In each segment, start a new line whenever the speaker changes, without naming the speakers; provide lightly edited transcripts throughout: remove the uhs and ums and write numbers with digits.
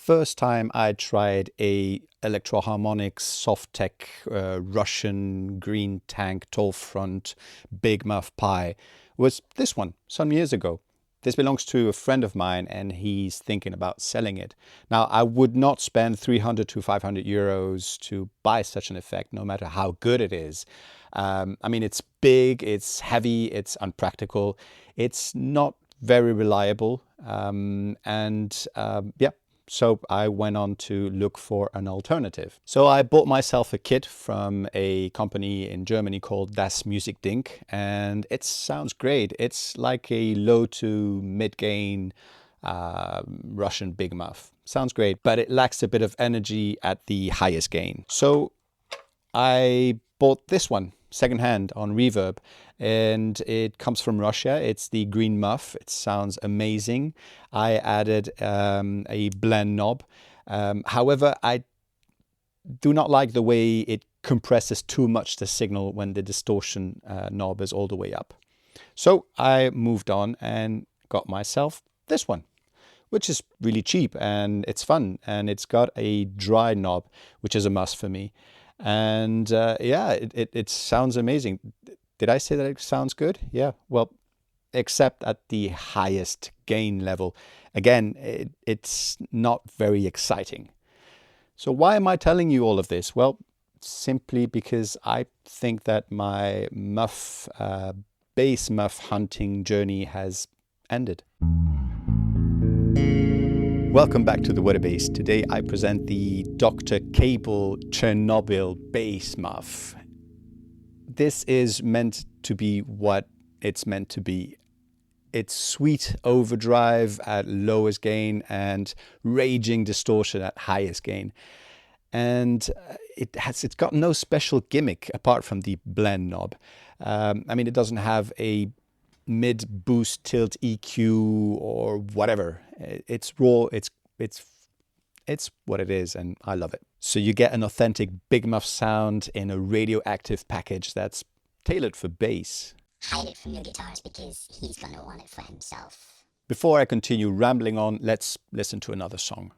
first time I tried a Electro-Harmonix Sovteck Russian green tank tall front Big Muff Pi was this one some years ago. This belongs to a friend of mine and he's thinking about selling it. Now, I would not spend 300 to 500 euros to buy such an effect, no matter how good it is. I mean, it's big, it's heavy, it's unpractical, it's not very reliable. Yeah, so I went on to look for an alternative. So I bought myself a kit from a company in Germany called Das Musikding, and it sounds great. It's like a low to mid gain Russian Big Muff. Sounds great, but it lacks a bit of energy at the highest gain. So I bought this one secondhand on Reverb, and it comes from Russia. It's the Green Muff. It sounds amazing. I added a blend knob. However, I do not like the way it compresses too much the signal when the distortion knob is all the way up. So I moved on and got myself this one, which is really cheap and it's fun, and it's got a dry knob, which is a must for me. And yeah, it sounds amazing. Did I say that it sounds good? Yeah, well, except at the highest gain level. Again, it's not very exciting. So why am I telling you all of this? Well, simply because I think that my bass muff hunting journey has ended. Welcome back to the Wetterbass. Today I present the Dr. Cable Chernobyl Bass Muff. This is meant to be what it's meant to be. It's sweet overdrive at lowest gain and raging distortion at highest gain. And it's got no special gimmick apart from the blend knob. I mean, it doesn't have a mid boost tilt EQ or whatever. It's raw, it's what it is, and I love it. So you get an authentic Big Muff sound in a radioactive package that's tailored for bass.
Hide it from your guitarist because he's gonna want it for himself.
Before I continue rambling on, let's listen to another song.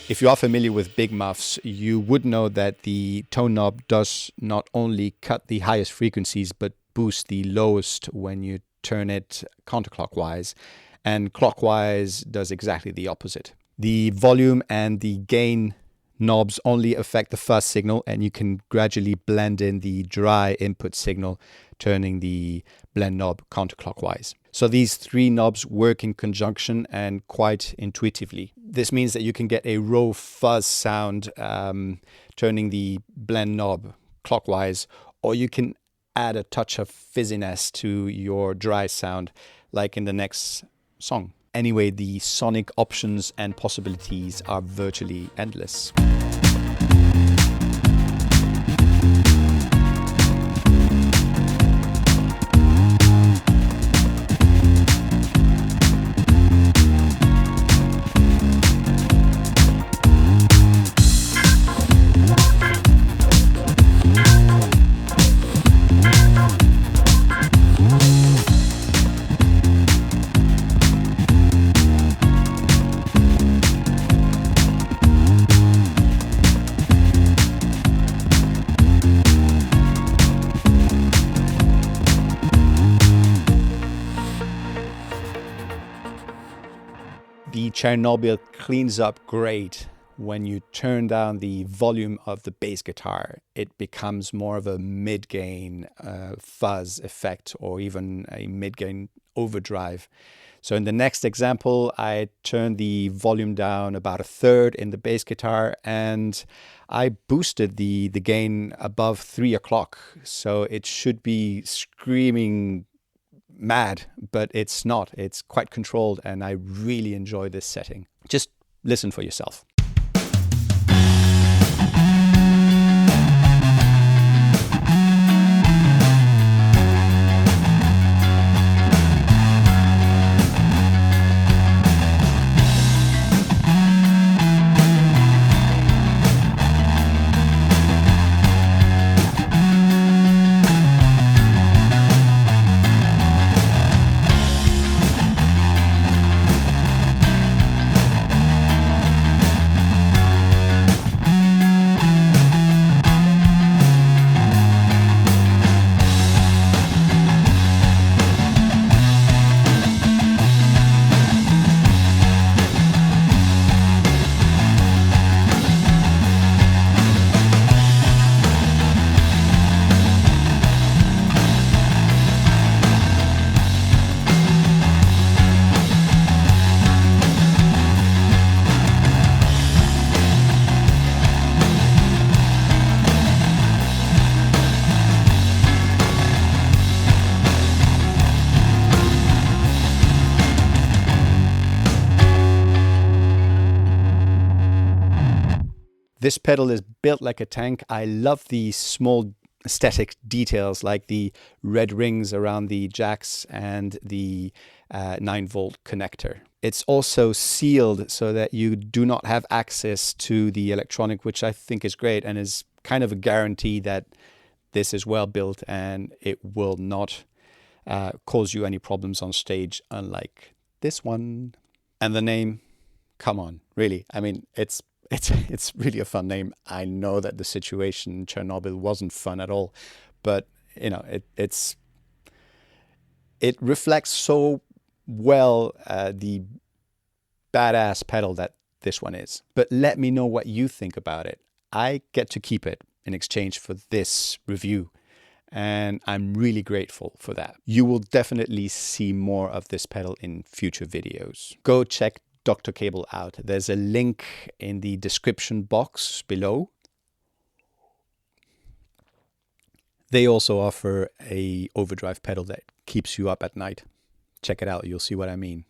If you are familiar with Big Muffs, you would know that the tone knob does not only cut the highest frequencies, but boost the lowest when you turn it counterclockwise, and clockwise does exactly the opposite. The volume and the gain knobs only affect the fuzz signal, and you can gradually blend in the dry input signal, turning the blend knob counterclockwise. So these three knobs work in conjunction and quite intuitively. This means that you can get a raw fuzz sound turning the blend knob clockwise, or you can add a touch of fizziness to your dry sound, like in the next song. Anyway, the sonic options and possibilities are virtually endless. The Chernobyl cleans up great when you turn down the volume of the bass guitar. It becomes more of a mid-gain fuzz effect, or even a mid-gain overdrive. So in the next example, I turned the volume down about a third in the bass guitar, and I boosted the gain above 3 o'clock. So it should be screaming mad, but it's not. It's quite controlled, and I really enjoy this setting. Just listen for yourself. This pedal is built like a tank. I love the small aesthetic details like the red rings around the jacks and the 9-volt connector. It's also sealed so that you do not have access to the electronic, which I think is great and is kind of a guarantee that this is well built and it will not cause you any problems on stage, unlike this one. And the name, come on, really. I mean, it's really a fun name. I know that the situation in Chernobyl wasn't fun at all, but you know, it reflects so well the badass pedal that this one is. But let me know what you think about it. I get to keep it in exchange for this review, and I'm really grateful for that. You will definitely see more of this pedal in future videos. Go check Dr. Cable out. There's a link in the description box below. They also offer a overdrive pedal that keeps you up at night. Check it out, you'll see what I mean.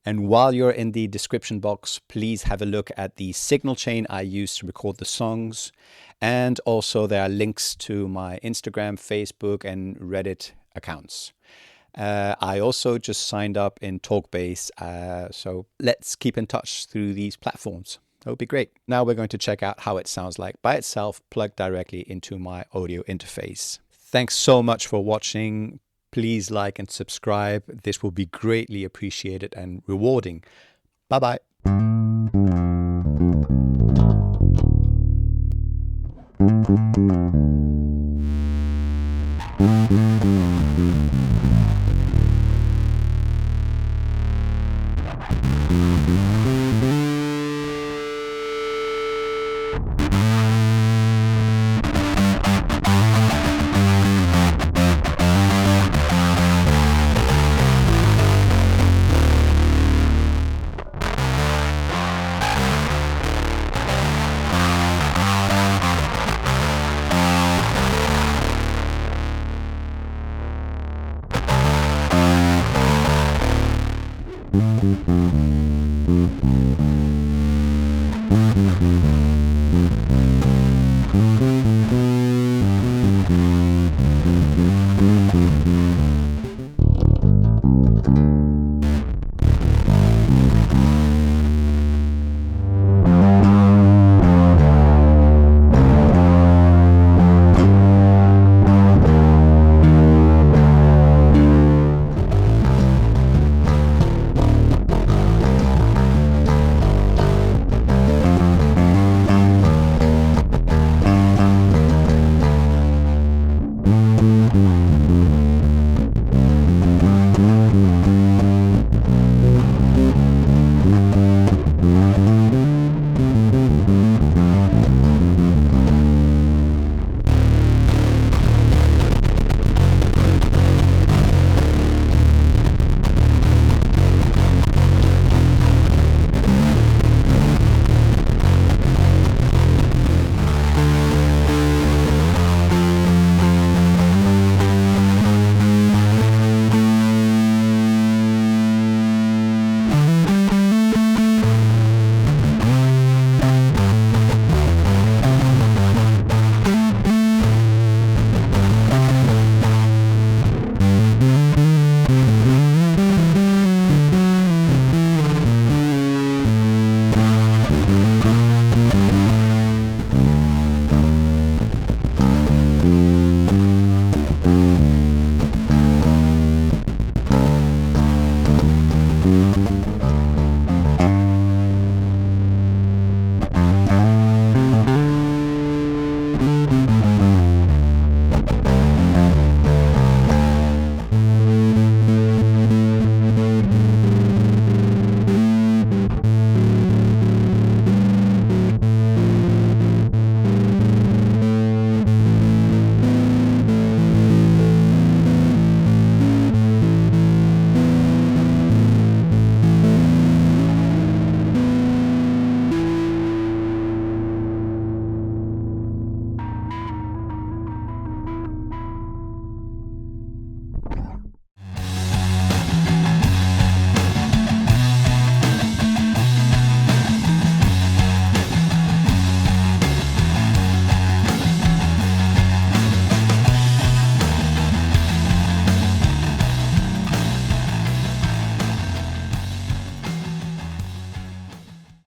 And while you're in the description box, please have a look at the signal chain I use to record the songs. And also there are links to my Instagram, Facebook, and Reddit accounts. I also just signed up in TalkBass, so let's keep in touch through these platforms. That would be great. Now we're going to check out how it sounds like by itself, plugged directly into my audio interface. Thanks so much for watching. Please like and subscribe. This will be greatly appreciated and rewarding. Bye-bye.